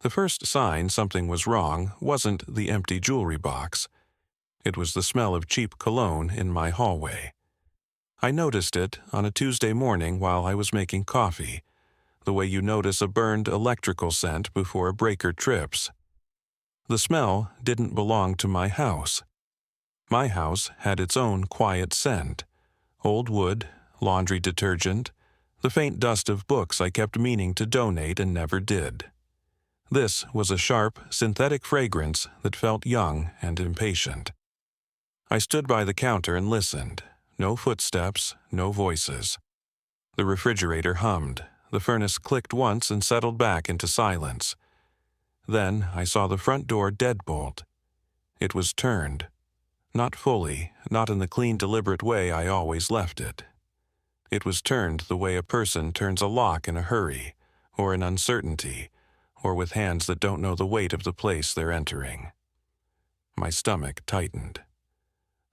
The first sign something was wrong wasn't the empty jewelry box. It was the smell of cheap cologne in my hallway. I noticed it on a Tuesday morning while I was making coffee, the way you notice a burned electrical scent before a breaker trips. The smell didn't belong to my house. My house had its own quiet scent: old wood, laundry detergent, the faint dust of books I kept meaning to donate and never did. This was a sharp, synthetic fragrance that felt young and impatient. I stood by the counter and listened. No footsteps, no voices. The refrigerator hummed. The furnace clicked once and settled back into silence. Then I saw the front door deadbolt. It was turned. Not fully, not in the clean, deliberate way I always left it. It was turned the way a person turns a lock in a hurry, or in uncertainty, or with hands that don't know the weight of the place they're entering. My stomach tightened.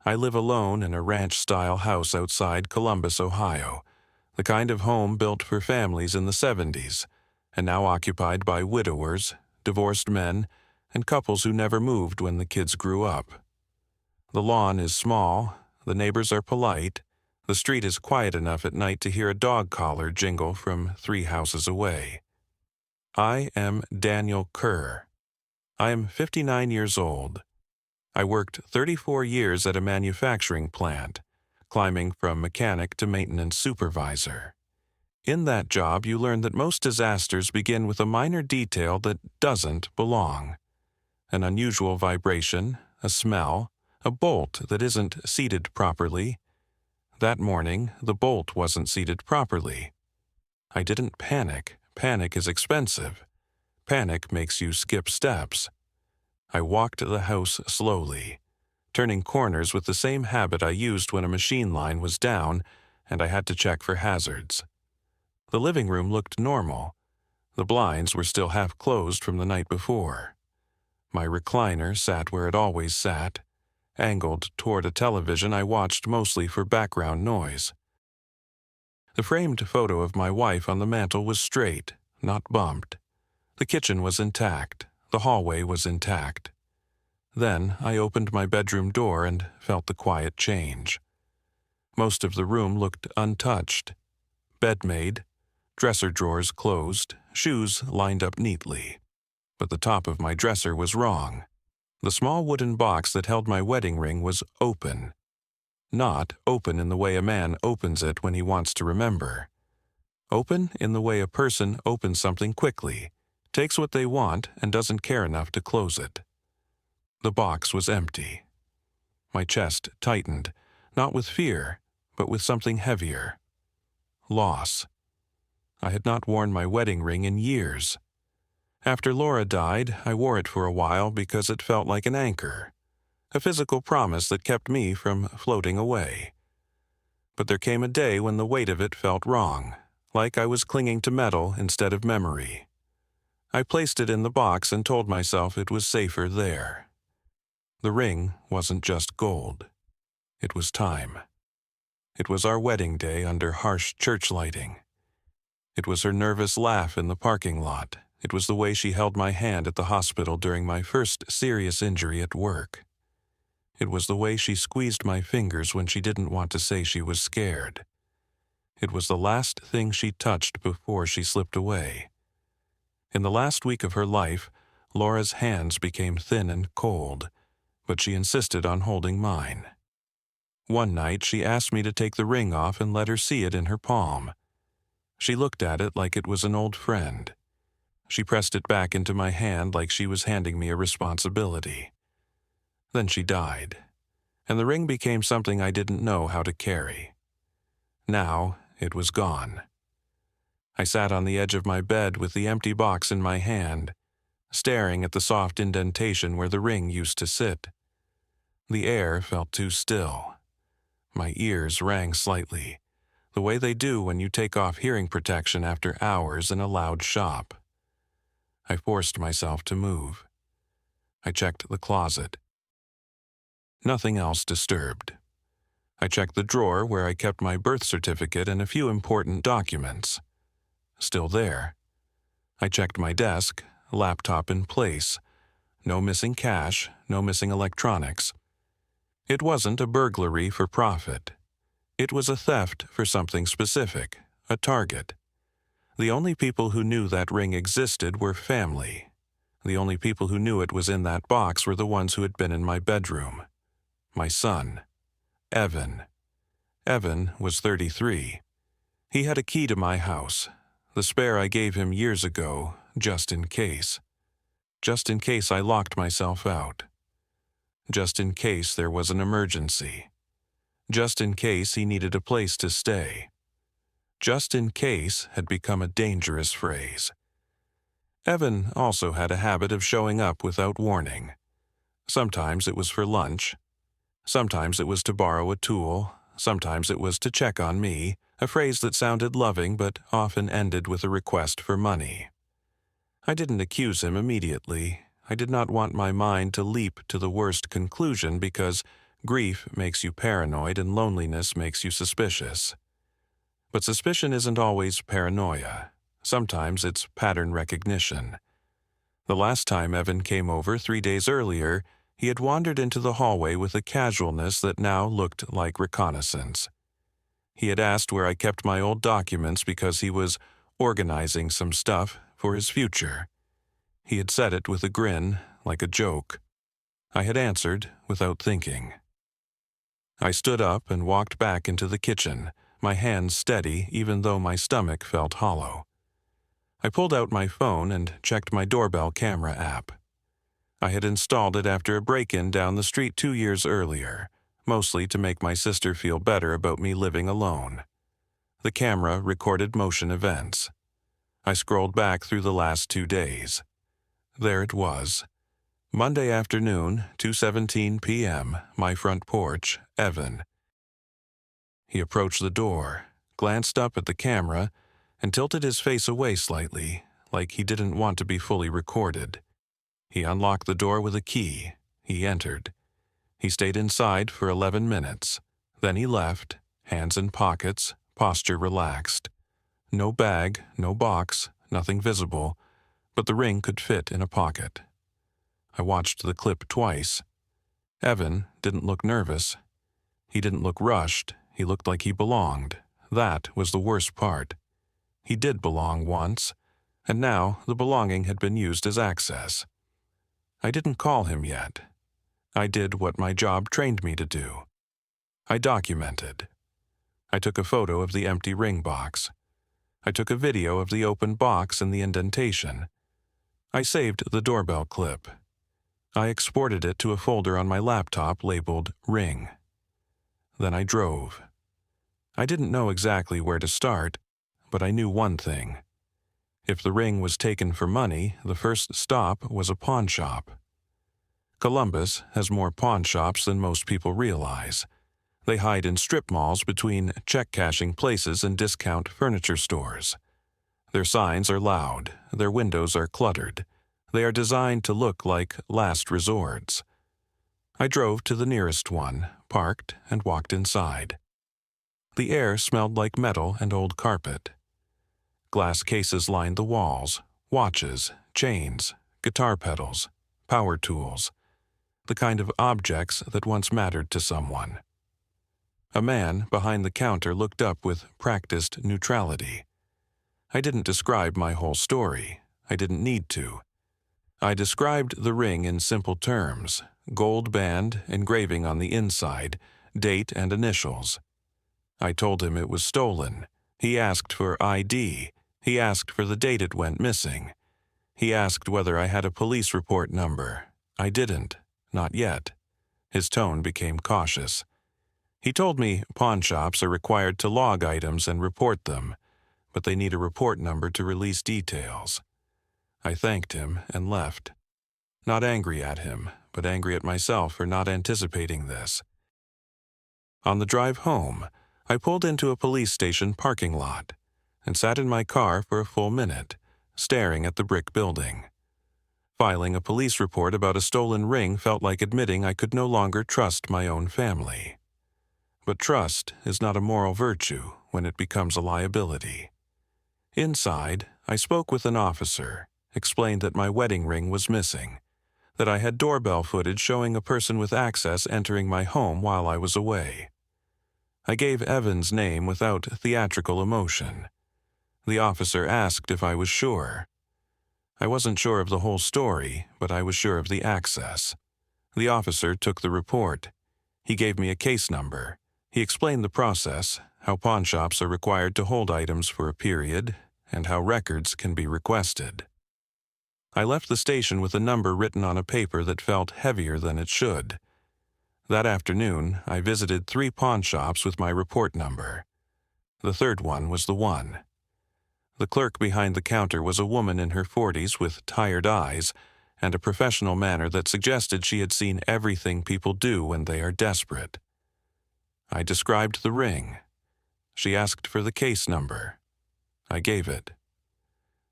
I live alone in a ranch-style house outside Columbus, Ohio, the kind of home built for families in the 70s, and now occupied by widowers, divorced men, and couples who never moved when the kids grew up. The lawn is small, the neighbors are polite, the street is quiet enough at night to hear a dog collar jingle from 3 houses away. I am Daniel Kerr. I am 59 years old. I worked 34 years at a manufacturing plant, climbing from mechanic to maintenance supervisor. In that job, you learn that most disasters begin with a minor detail that doesn't belong. An unusual vibration, a smell, a bolt that isn't seated properly. That morning, the bolt wasn't seated properly. I didn't panic. Panic is expensive. Panic makes you skip steps. I walked the house slowly, turning corners with the same habit I used when a machine line was down and I had to check for hazards. The living room looked normal. The blinds were still half closed from the night before. My recliner sat where it always sat, angled toward a television I watched mostly for background noise. The framed photo of my wife on the mantel was straight, not bumped. The kitchen was intact. The hallway was intact. Then I opened my bedroom door and felt the quiet change. Most of the room looked untouched. Bed made, dresser drawers closed, shoes lined up neatly. But the top of my dresser was wrong. The small wooden box that held my wedding ring was open. Not open in the way a man opens it when he wants to remember. Open in the way a person opens something quickly, takes what they want, and doesn't care enough to close it. The box was empty. My chest tightened, not with fear, but with something heavier. Loss. I had not worn my wedding ring in years. After Laura died, I wore it for a while because it felt like an anchor, a physical promise that kept me from floating away. But there came a day when the weight of it felt wrong, like I was clinging to metal instead of memory. I placed it in the box and told myself it was safer there. The ring wasn't just gold. It was time. It was our wedding day under harsh church lighting. It was her nervous laugh in the parking lot. It was the way she held my hand at the hospital during my first serious injury at work. It was the way she squeezed my fingers when she didn't want to say she was scared. It was the last thing she touched before she slipped away. In the last week of her life, Laura's hands became thin and cold, but she insisted on holding mine. One night, she asked me to take the ring off and let her see it in her palm. She looked at it like it was an old friend. She pressed it back into my hand like she was handing me a responsibility. Then she died, and the ring became something I didn't know how to carry. Now, it was gone. I sat on the edge of my bed with the empty box in my hand, staring at the soft indentation where the ring used to sit. The air felt too still. My ears rang slightly, the way they do when you take off hearing protection after hours in a loud shop. I forced myself to move. I checked the closet. Nothing else disturbed. I checked the drawer where I kept my birth certificate and a few important documents. Still there. I checked my desk, laptop in place. No missing cash, no missing electronics. It wasn't a burglary for profit. It was a theft for something specific, a target. The only people who knew that ring existed were family. The only people who knew it was in that box were the ones who had been in my bedroom. My son, Evan. Evan was 33. He had a key to my house, the spare I gave him years ago, just in case. Just in case I locked myself out. Just in case there was an emergency. Just in case he needed a place to stay. Just in case had become a dangerous phrase. Evan also had a habit of showing up without warning. Sometimes it was for lunch. Sometimes it was to borrow a tool. Sometimes it was to check on me, a phrase that sounded loving but often ended with a request for money. I didn't accuse him immediately. I did not want my mind to leap to the worst conclusion because grief makes you paranoid and loneliness makes you suspicious. But suspicion isn't always paranoia. Sometimes it's pattern recognition. The last time Evan came over 3 days earlier, he had wandered into the hallway with a casualness that now looked like reconnaissance. He had asked where I kept my old documents because he was organizing some stuff for his future. He had said it with a grin, like a joke. I had answered without thinking. I stood up and walked back into the kitchen, my hands steady even though my stomach felt hollow. I pulled out my phone and checked my doorbell camera app. I had installed it after a break-in down the street 2 years earlier, mostly to make my sister feel better about me living alone. The camera recorded motion events. I scrolled back through the last 2 days. There it was. Monday afternoon, 2:17 p.m., my front porch, Evan. He approached the door, glanced up at the camera, and tilted his face away slightly, like he didn't want to be fully recorded. He unlocked the door with a key. He entered. He stayed inside for 11 minutes. Then he left, hands in pockets, posture relaxed. No bag, no box, nothing visible, but the ring could fit in a pocket. I watched the clip twice. Evan didn't look nervous. He didn't look rushed. He looked like he belonged. That was the worst part. He did belong once, and now the belonging had been used as access. I didn't call him yet. I did what my job trained me to do. I documented. I took a photo of the empty ring box. I took a video of the open box and the indentation. I saved the doorbell clip. I exported it to a folder on my laptop labeled Ring. Then I drove. I didn't know exactly where to start, but I knew one thing. If the ring was taken for money, the first stop was a pawn shop. Columbus has more pawn shops than most people realize. They hide in strip malls between check-cashing places and discount furniture stores. Their signs are loud, their windows are cluttered. They are designed to look like last resorts. I drove to the nearest one, parked, and walked inside. The air smelled like metal and old carpet. Glass cases lined the walls, watches, chains, guitar pedals, power tools, the kind of objects that once mattered to someone. A man behind the counter looked up with practiced neutrality. I didn't describe my whole story. I didn't need to. I described the ring in simple terms: gold band, engraving on the inside, date and initials. I told him it was stolen. He asked for ID. He asked for the date it went missing. He asked whether I had a police report number. I didn't. Not yet. His tone became cautious. He told me pawn shops are required to log items and report them, but they need a report number to release details. I thanked him and left. Not angry at him, but angry at myself for not anticipating this. On the drive home, I pulled into a police station parking lot and sat in my car for a full minute, staring at the brick building. Filing a police report about a stolen ring felt like admitting I could no longer trust my own family. But trust is not a moral virtue when it becomes a liability. Inside, I spoke with an officer. explained that my wedding ring was missing, that I had doorbell footage showing a person with access entering my home while I was away. I gave Evan's name without theatrical emotion. The officer asked if I was sure. I wasn't sure of the whole story, but I was sure of the access. The officer took the report. He gave me a case number. He explained the process, how pawnshops are required to hold items for a period, and how records can be requested. I left the station with a number written on a paper that felt heavier than it should. That afternoon, I visited 3 pawnshops with my report number. The third one was the one. The clerk behind the counter was a woman in her 40s with tired eyes and a professional manner that suggested she had seen everything people do when they are desperate. I described the ring. She asked for the case number. I gave it.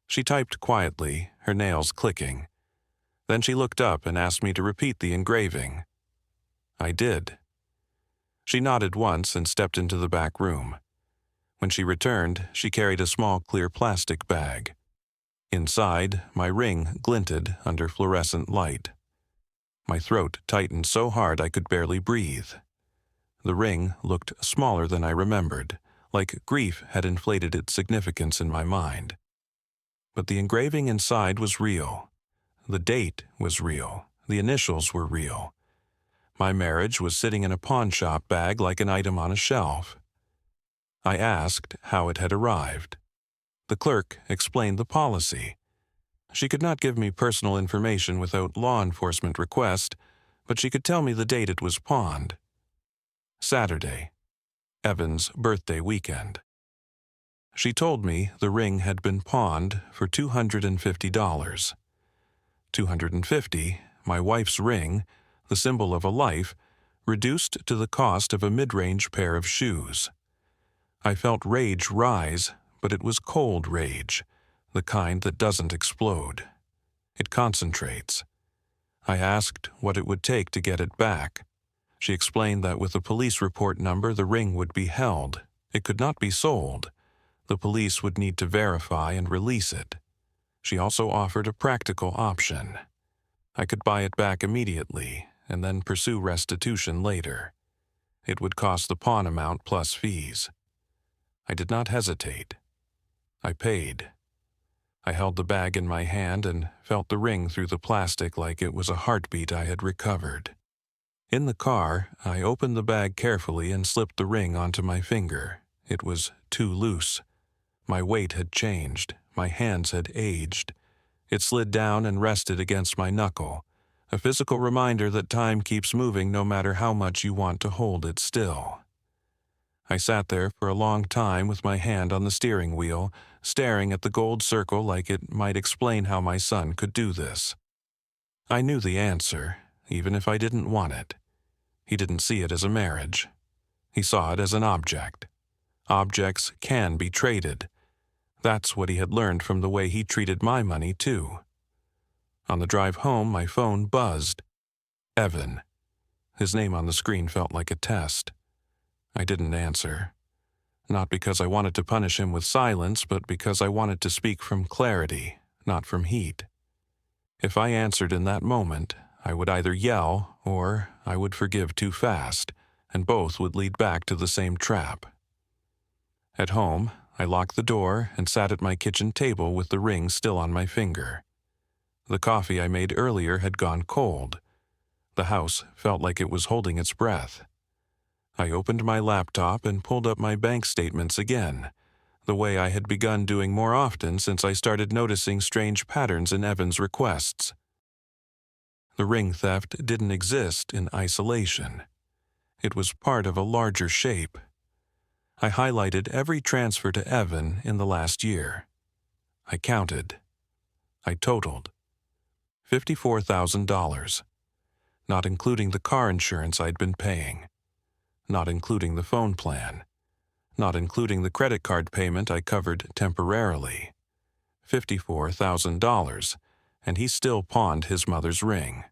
She typed quietly, her nails clicking. Then she looked up and asked me to repeat the engraving. I did. She nodded once and stepped into the back room. When she returned, she carried a small clear plastic bag. Inside, my ring glinted under fluorescent light. My throat tightened so hard I could barely breathe. The ring looked smaller than I remembered, like grief had inflated its significance in my mind. But the engraving inside was real. The date was real. The initials were real. My marriage was sitting in a pawnshop bag like an item on a shelf. I asked how it had arrived. The clerk explained the policy. She could not give me personal information without law enforcement request, but she could tell me the date it was pawned. Saturday, Evan's birthday weekend. She told me the ring had been pawned for $250. $250, my wife's ring, the symbol of a life, reduced to the cost of a mid-range pair of shoes. I felt rage rise, but it was cold rage, the kind that doesn't explode. It concentrates. I asked what it would take to get it back. She explained that with a police report number, the ring would be held. It could not be sold. The police would need to verify and release it. She also offered a practical option. I could buy it back immediately and then pursue restitution later. It would cost the pawn amount plus fees. I did not hesitate. I paid. I held the bag in my hand and felt the ring through the plastic like it was a heartbeat I had recovered. In the car, I opened the bag carefully and slipped the ring onto my finger. It was too loose. My weight had changed. My hands had aged. It slid down and rested against my knuckle, a physical reminder that time keeps moving no matter how much you want to hold it still. I sat there for a long time with my hand on the steering wheel, staring at the gold circle like it might explain how my son could do this. I knew the answer, even if I didn't want it. He didn't see it as a marriage. He saw it as an object. Objects can be traded. That's what he had learned from the way he treated my money, too. On the drive home, my phone buzzed. Evan. His name on the screen felt like a test. I didn't answer. Not because I wanted to punish him with silence, but because I wanted to speak from clarity, not from heat. If I answered in that moment, I would either yell or I would forgive too fast, and both would lead back to the same trap. At home, I locked the door and sat at my kitchen table with the ring still on my finger. The coffee I made earlier had gone cold. The house felt like it was holding its breath. I opened my laptop and pulled up my bank statements again, the way I had begun doing more often since I started noticing strange patterns in Evan's requests. The ring theft didn't exist in isolation. It was part of a larger shape. I highlighted every transfer to Evan in the last year. I counted. I totaled. $54,000, not including the car insurance I'd been paying. Not including the phone plan, not including the credit card payment I covered temporarily. $54,000, and he still pawned his mother's ring.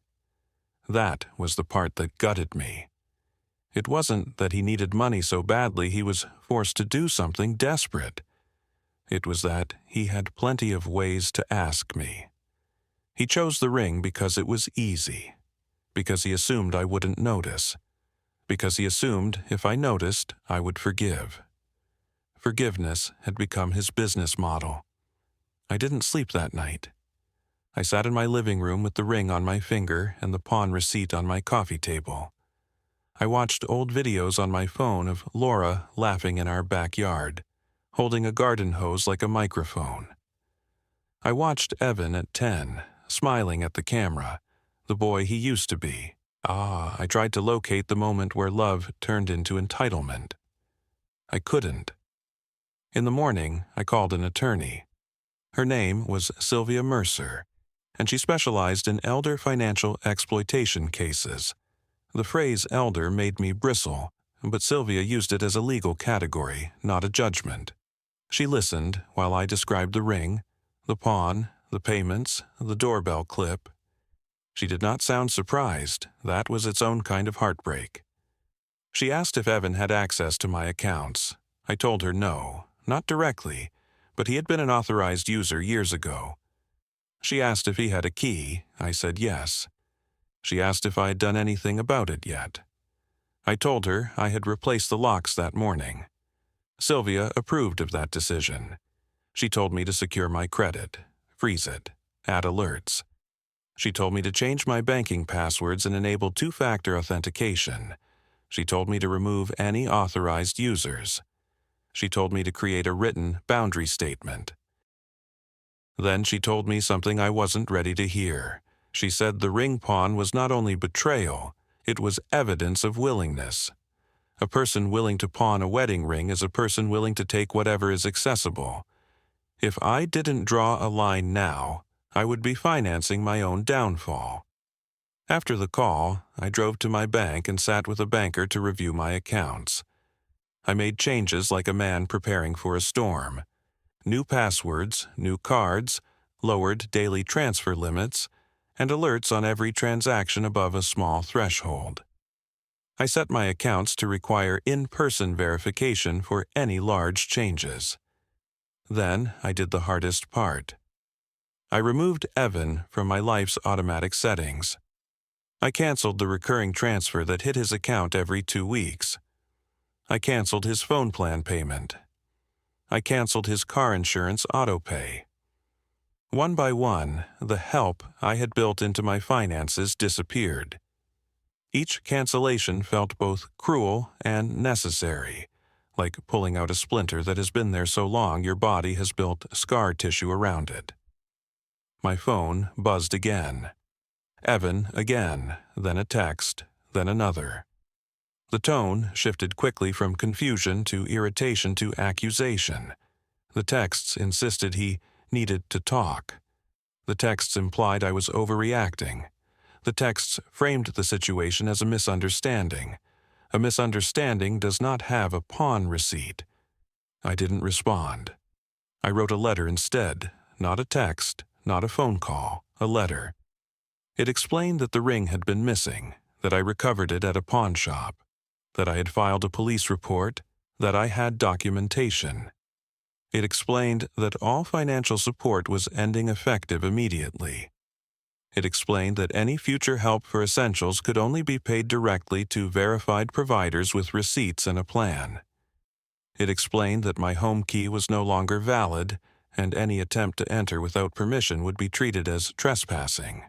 That was the part that gutted me. It wasn't that he needed money so badly he was forced to do something desperate. It was that he had plenty of ways to ask me. He chose the ring because it was easy, because he assumed I wouldn't notice, because he assumed if I noticed, I would forgive. Forgiveness had become his business model. I didn't sleep that night. I sat in my living room with the ring on my finger and the pawn receipt on my coffee table. I watched old videos on my phone of Laura laughing in our backyard, holding a garden hose like a microphone. I watched Evan at 10, smiling at the camera, the boy he used to be. I tried to locate the moment where love turned into entitlement. I couldn't. In the morning, I called an attorney. Her name was Sylvia Mercer, and she specialized in elder financial exploitation cases. The phrase elder made me bristle, but Sylvia used it as a legal category, not a judgment. She listened while I described the ring, the pawn, the payments, the doorbell clip. She did not sound surprised. That was its own kind of heartbreak. She asked if Evan had access to my accounts. I told her no, not directly, but he had been an authorized user years ago. She asked if he had a key. I said yes. She asked if I had done anything about it yet. I told her I had replaced the locks that morning. Sylvia approved of that decision. She told me to secure my credit, freeze it, add alerts. She told me to change my banking passwords and enable two-factor authentication. She told me to remove any authorized users. She told me to create a written boundary statement. Then she told me something I wasn't ready to hear. She said the ring pawn was not only betrayal, it was evidence of willingness. A person willing to pawn a wedding ring is a person willing to take whatever is accessible. If I didn't draw a line now, I would be financing my own downfall. After the call, I drove to my bank and sat with a banker to review my accounts. I made changes like a man preparing for a storm. New passwords, new cards, lowered daily transfer limits, and alerts on every transaction above a small threshold. I set my accounts to require in-person verification for any large changes. Then I did the hardest part. I removed Evan from my life's automatic settings. I canceled the recurring transfer that hit his account every 2 weeks. I canceled his phone plan payment. I canceled his car insurance auto-pay. One by one, the help I had built into my finances disappeared. Each cancellation felt both cruel and necessary, like pulling out a splinter that has been there so long your body has built scar tissue around it. My phone buzzed again. Evan again, then a text, then another. The tone shifted quickly from confusion to irritation to accusation. The texts insisted he needed to talk. The texts implied I was overreacting. The texts framed the situation as a misunderstanding. A misunderstanding does not have a pawn receipt. I didn't respond. I wrote a letter instead, not a text, not a phone call, a letter. It explained that the ring had been missing, that I recovered it at a pawn shop, that I had filed a police report, that I had documentation. It explained that all financial support was ending effective immediately. It explained that any future help for essentials could only be paid directly to verified providers with receipts and a plan. It explained that my home key was no longer valid, and any attempt to enter without permission would be treated as trespassing.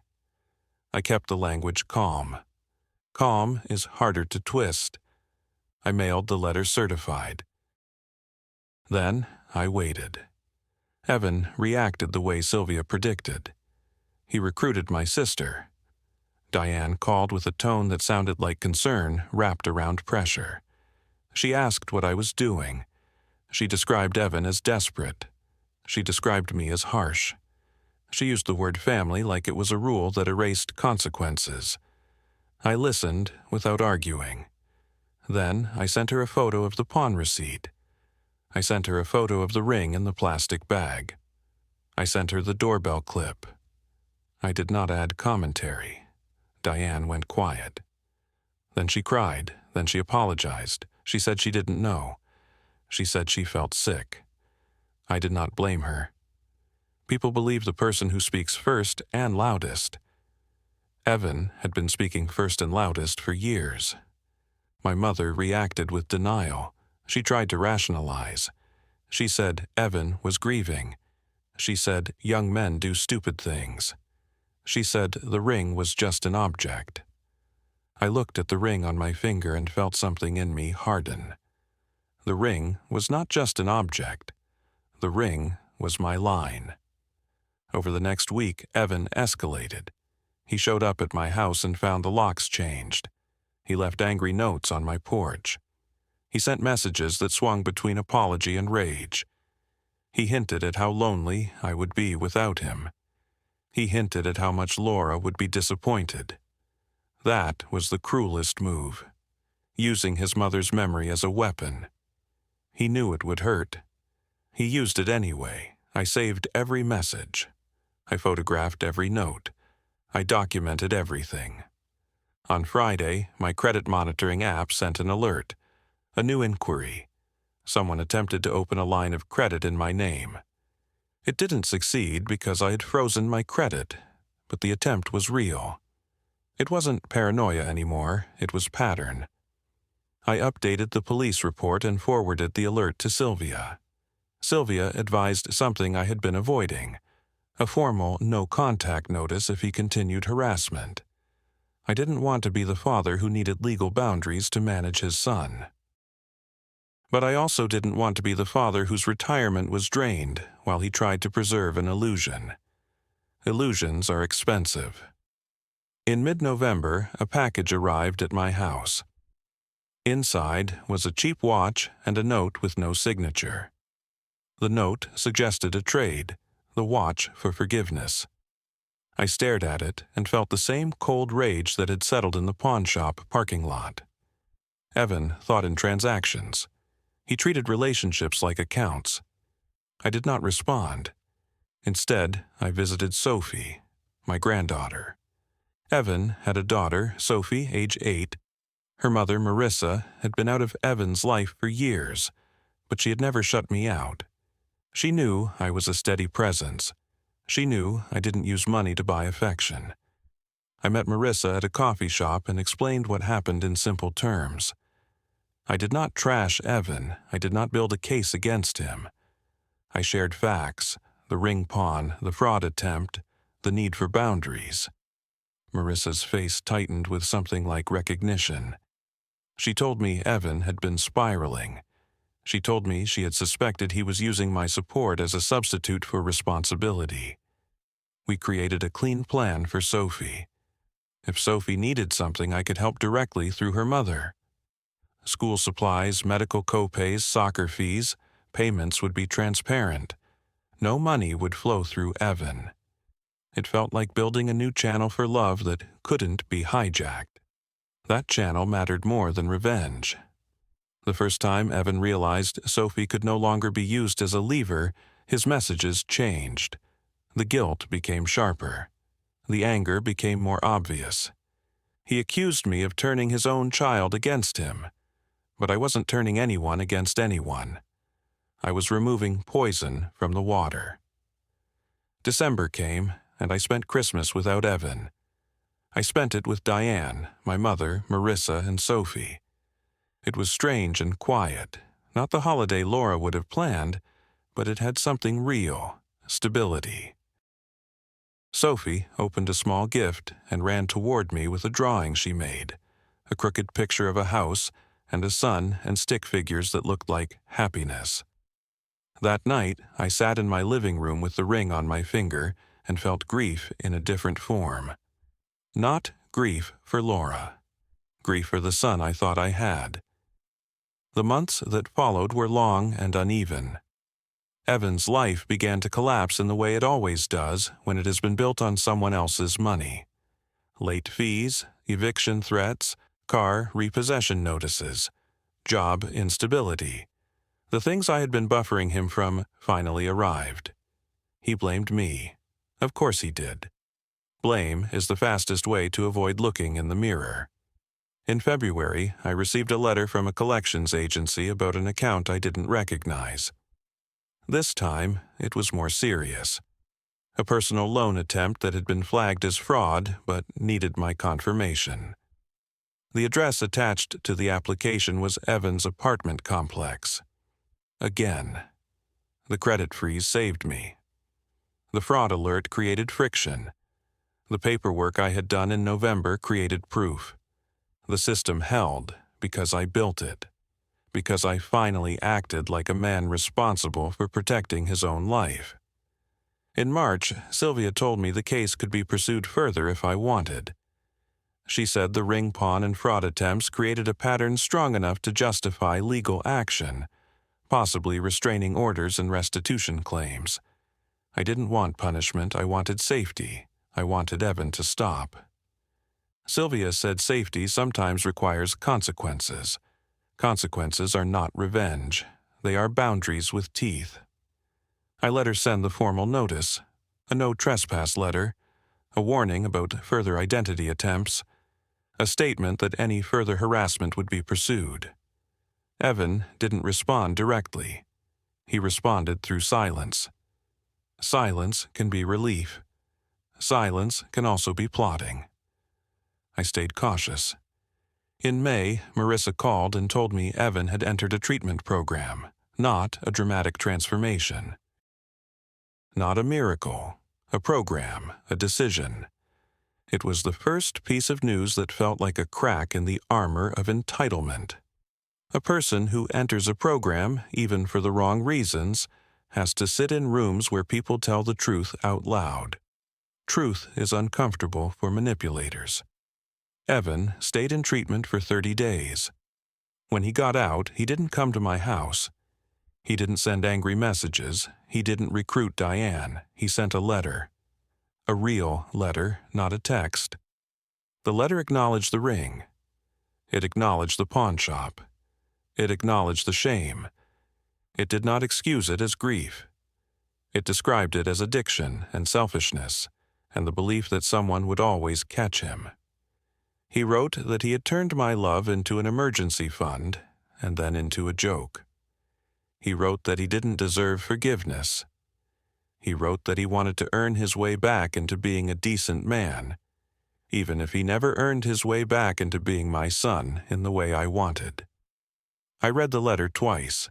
I kept the language calm. Calm is harder to twist. I mailed the letter certified. Then I waited. Evan reacted the way Sylvia predicted. He recruited my sister. Diane called with a tone that sounded like concern wrapped around pressure. She asked what I was doing. She described Evan as desperate. She described me as harsh. She used the word family like it was a rule that erased consequences. I listened without arguing. Then I sent her a photo of the pawn receipt. I sent her a photo of the ring in the plastic bag. I sent her the doorbell clip. I did not add commentary. Diane went quiet. Then she cried. Then she apologized. She said she didn't know. She said she felt sick. I did not blame her. People believe the person who speaks first and loudest. Evan had been speaking first and loudest for years. My mother reacted with denial. She tried to rationalize. She said Evan was grieving. She said young men do stupid things. She said the ring was just an object. I looked at the ring on my finger and felt something in me harden. The ring was not just an object. The ring was my line. Over the next week, Evan escalated. He showed up at my house and found the locks changed. He left angry notes on my porch. He sent messages that swung between apology and rage. He hinted at how lonely I would be without him. He hinted at how much Laura would be disappointed. That was the cruelest move, using his mother's memory as a weapon. He knew it would hurt. He used it anyway. I saved every message. I photographed every note. I documented everything. On Friday, my credit monitoring app sent an alert, a new inquiry. Someone attempted to open a line of credit in my name. It didn't succeed because I had frozen my credit, but the attempt was real. It wasn't paranoia anymore, it was pattern. I updated the police report and forwarded the alert to Sylvia. Sylvia advised something I had been avoiding, a formal no-contact notice if he continued harassment. I didn't want to be the father who needed legal boundaries to manage his son. But I also didn't want to be the father whose retirement was drained while he tried to preserve an illusion. Illusions are expensive. In mid-November, a package arrived at my house. Inside was a cheap watch and a note with no signature. The note suggested a trade, the watch for forgiveness. I stared at it and felt the same cold rage that had settled in the pawn shop parking lot. Evan thought in transactions. He treated relationships like accounts. I did not respond. Instead, I visited Sophie, my granddaughter. Evan had a daughter, Sophie, age 8. Her mother, Marissa, had been out of Evan's life for years, but she had never shut me out. She knew I was a steady presence. She knew I didn't use money to buy affection. I met Marissa at a coffee shop and explained what happened in simple terms. I did not trash Evan. I did not build a case against him. I shared facts, the ring pawn, the fraud attempt, the need for boundaries. Marissa's face tightened with something like recognition. She told me Evan had been spiraling. She told me she had suspected he was using my support as a substitute for responsibility. We created a clean plan for Sophie. If Sophie needed something, I could help directly through her mother. School supplies, medical co-pays, soccer fees, payments would be transparent. No money would flow through Evan. It felt like building a new channel for love that couldn't be hijacked. That channel mattered more than revenge. The first time Evan realized Sophie could no longer be used as a lever, his messages changed. The guilt became sharper. The anger became more obvious. He accused me of turning his own child against him. But I wasn't turning anyone against anyone. I was removing poison from the water. December came, and I spent Christmas without Evan. I spent it with Diane, my mother, Marissa, and Sophie. It was strange and quiet, not the holiday Laura would have planned, but it had something real, stability. Sophie opened a small gift and ran toward me with a drawing she made, a crooked picture of a house and a sun and stick figures that looked like happiness. That night, I sat in my living room with the ring on my finger and felt grief in a different form. Not grief for Laura. Grief for the son I thought I had. The months that followed were long and uneven. Evan's life began to collapse in the way it always does when it has been built on someone else's money. Late fees, eviction threats, car repossession notices, job instability. The things I had been buffering him from finally arrived. He blamed me. Of course he did. Blame is the fastest way to avoid looking in the mirror. In February, I received a letter from a collections agency about an account I didn't recognize. This time, it was more serious. a personal loan attempt that had been flagged as fraud but needed my confirmation. The address attached to the application was Evan's apartment complex. Again, the credit freeze saved me. The fraud alert created friction. The paperwork I had done in November created proof. The system held because I built it, because I finally acted like a man responsible for protecting his own life. In March, Sylvia told me the case could be pursued further if I wanted. She said the ring pawn and fraud attempts created a pattern strong enough to justify legal action, possibly restraining orders and restitution claims. I didn't want punishment, I wanted safety. I wanted Evan to stop. Sylvia said safety sometimes requires consequences. Consequences are not revenge. They are boundaries with teeth. I let her send the formal notice, a no trespass letter, a warning about further identity attempts, a statement that any further harassment would be pursued. Evan didn't respond directly. He responded through silence. Silence can be relief. Silence can also be plotting. I stayed cautious. In May, Marissa called and told me Evan had entered a treatment program, not a dramatic transformation. Not a miracle, a program, a decision. It was the first piece of news that felt like a crack in the armor of entitlement. A person who enters a program, even for the wrong reasons, has to sit in rooms where people tell the truth out loud. Truth is uncomfortable for manipulators. Evan stayed in treatment for 30 days. When he got out, he didn't come to my house. He didn't send angry messages. He didn't recruit Diane. He sent a letter. A real letter, not a text. The letter acknowledged the ring. It acknowledged the pawn shop. It acknowledged the shame. It did not excuse it as grief. It described it as addiction and selfishness, and the belief that someone would always catch him. He wrote that he had turned my love into an emergency fund and then into a joke. He wrote that he didn't deserve forgiveness. He wrote that he wanted to earn his way back into being a decent man, even if he never earned his way back into being my son in the way I wanted. I read the letter twice.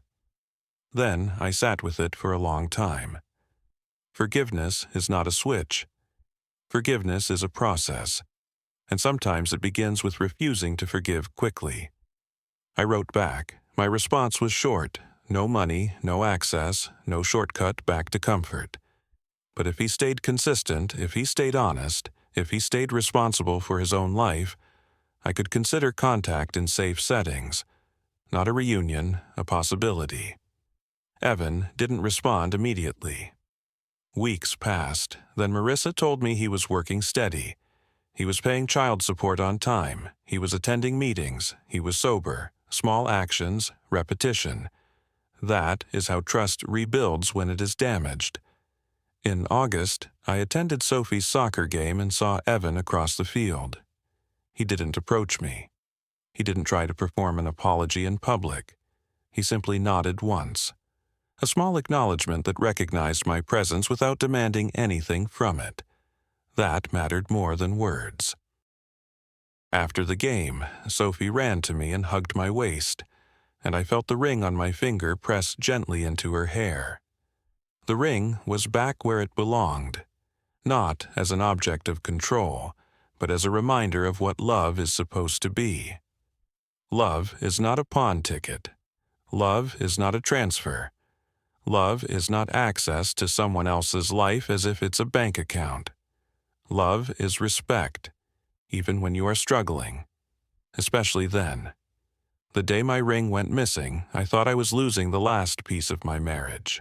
Then I sat with it for a long time. Forgiveness is not a switch. Forgiveness is a process, and sometimes it begins with refusing to forgive quickly. I wrote back. My response was short. No money, no access, no shortcut back to comfort. But if he stayed consistent, if he stayed honest, if he stayed responsible for his own life, I could consider contact in safe settings. Not a reunion, a possibility. Evan didn't respond immediately. Weeks passed, then Marissa told me he was working steady. He was paying child support on time, he was attending meetings, he was sober, small actions, repetition. That is how trust rebuilds when it is damaged. In August, I attended Sophie's soccer game and saw Evan across the field. He didn't approach me. He didn't try to perform an apology in public. He simply nodded once. A small acknowledgement that recognized my presence without demanding anything from it. That mattered more than words. After the game, Sophie ran to me and hugged my waist, and I felt the ring on my finger press gently into her hair. The ring was back where it belonged, not as an object of control, but as a reminder of what love is supposed to be. Love is not a pawn ticket. Love is not a transfer. Love is not access to someone else's life as if it's a bank account. Love is respect, even when you are struggling, especially then. The day my ring went missing, I thought I was losing the last piece of my marriage.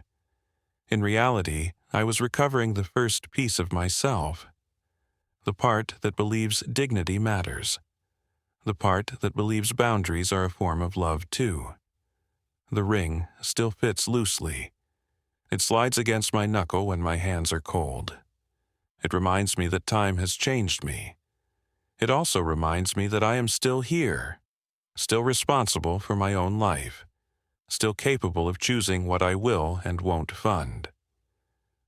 In reality, I was recovering the first piece of myself. The part that believes dignity matters. The part that believes boundaries are a form of love too. The ring still fits loosely. It slides against my knuckle when my hands are cold. It reminds me that time has changed me. It also reminds me that I am still here, still responsible for my own life, still capable of choosing what I will and won't fund.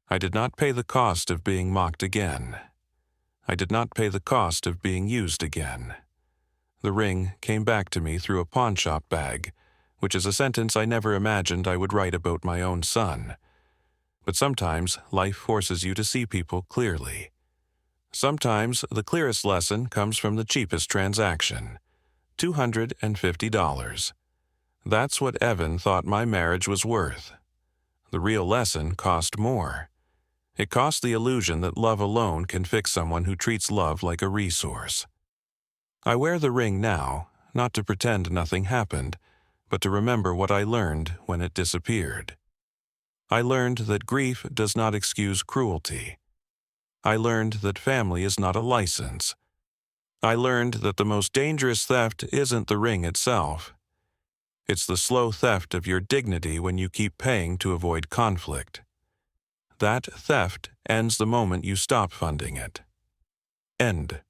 I did not pay the cost of being mocked again. I did not pay the cost of being used again. The ring came back to me through a pawnshop bag, which is a sentence I never imagined I would write about my own son. But sometimes life forces you to see people clearly. Sometimes the clearest lesson comes from the cheapest transaction, $250. That's what Evan thought my marriage was worth. The real lesson cost more. It cost the illusion that love alone can fix someone who treats love like a resource. I wear the ring now, not to pretend nothing happened, but to remember what I learned when it disappeared. I learned that grief does not excuse cruelty. I learned that family is not a license. I learned that the most dangerous theft isn't the ring itself. It's the slow theft of your dignity when you keep paying to avoid conflict. That theft ends the moment you stop funding it. End.